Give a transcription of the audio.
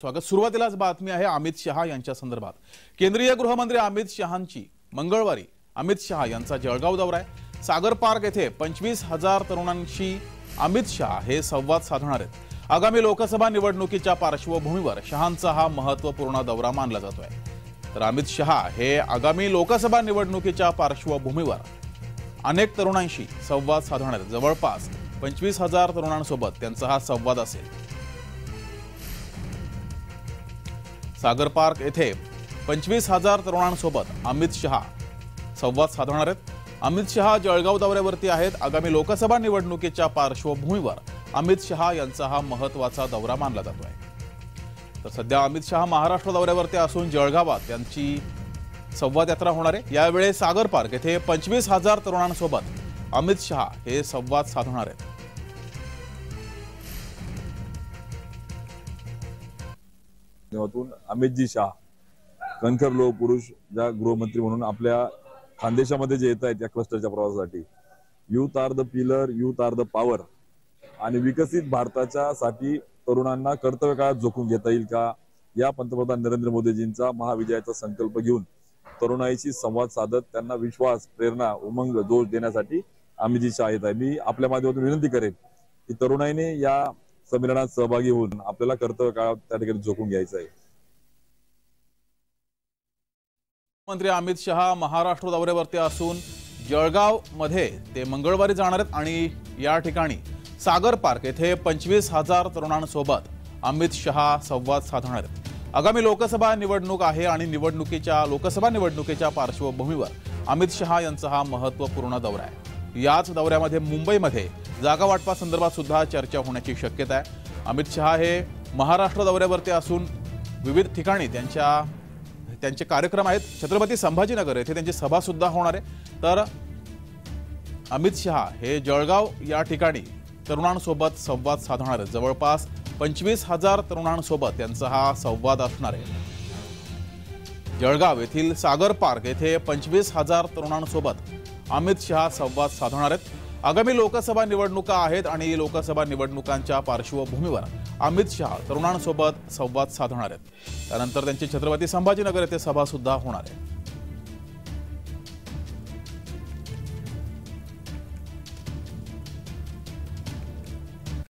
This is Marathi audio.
स्वागत। सुरुवातीलाच बातमी आहे अमित शहा यांच्या संदर्भात। केंद्रीय गृहमंत्री अमित शहांची मंगळवारी अमित शहा यांचा जळगाव दौरा आहे। सागर पार्क येथे 25,000 तरुणांशी अमित शहा हे संवाद साधणार आहेत। आगामी लोकसभा निवडणुकीच्या पार्श्वभूमीवर शहांचा हा महत्त्वपूर्ण दौरा मानला जातोय। तर अमित शहा हे आगामी लोकसभा निवडणुकीच्या पार्श्वभूमीवर अनेक तरुणांशी संवाद साधणार आहेत। जवळपास 25,000 तरुणांसोबत त्यांचा हा संवाद असेल। सागर पार्क येथे 25,000 तरुणांसोबत अमित शहा संवाद साधणार आहेत। अमित शहा जळगाव दौऱ्यावरती आहेत। आगामी लोकसभा निवडणुकीच्या पार्श्वभूमीवर अमित शहा यांचा हा महत्त्वाचा दौरा मानला जातोय। तर सध्या अमित शहा महाराष्ट्र दौऱ्यावरती असून जळगावात त्यांची संवाद यात्रा होणार आहे। यावेळी सागर पार्क येथे 25,000 तरुणांसोबत अमित शहा हे संवाद साधणार आहेत। अमितजी शाह कणखर लोह पुरुष ज्या गृहमंत्री म्हणून आपल्या खानदेशामध्ये जे येत आहेत या क्लस्टरच्या प्रवासासाठी youth are the pillar, youth are the power आणि विकसित भारताच्या साठी तरुणांना कर्तव्य काळात झोकून घेता येईल का, या पंतप्रधान नरेंद्र मोदीजींचा महाविजयाचा संकल्प घेऊन तरुणाईशी संवाद साधत त्यांना विश्वास, प्रेरणा, उमंग, जोश देण्यासाठी अमितजी शाह येत आहे। मी आपल्या माध्यमातून विनंती करेन की तरुणाईने या संमेलनात सहभागी होऊन आपल्याला कर्तव्य काळात त्या ठिकाणी झोकून घ्यायचं आहे। मंत्री अमित शहा महाराष्ट्र दौऱ्यावरती असून जळगाव मध्ये ते मंगळवारी जाणार आहेत आणि या ठिकाणी सागर पार्क येथे 25,000 तरुणांसोबत अमित शहा संवाद साधणार आहेत। आगामी लोकसभा निवडणूक आहे आणि लोकसभा निवडणुकीच्या पार्श्वभूमीवर अमित शहा यांचा हा महत्त्वपूर्ण दौरा आहे। याच दौऱ्यामध्ये मुंबईमध्ये जागा वाटपासंदर्भात सुद्धा चर्चा होण्याची शक्यता आहे। अमित शहा हे महाराष्ट्र दौऱ्यावरती असून विविध ठिकाणी त्यांचे कार्यक्रम आहेत। छत्रपती संभाजीनगर येथे त्यांची सभा सुद्धा होणार आहे। तर अमित शहा हे जळगाव या ठिकाणी तरुणांसोबत संवाद साधणार आहेत। जवळपास 25,000 तरुणांसोबत त्यांचा हा संवाद असणार आहे। जळगाव येथील सागर पार्क येथे 25,000 तरुणांसोबत अमित शहा संवाद साधणार आहेत। आगामी लोकसभा निवडणुका आहेत आणि लोकसभा निवडणुकांच्या पार्श्वभूमीवर अमित शहा तरुणांसोबत संवाद साधणार आहेत। त्यानंतर त्यांची छत्रपती संभाजीनगर येथे सभा सुद्धा होणार आहे।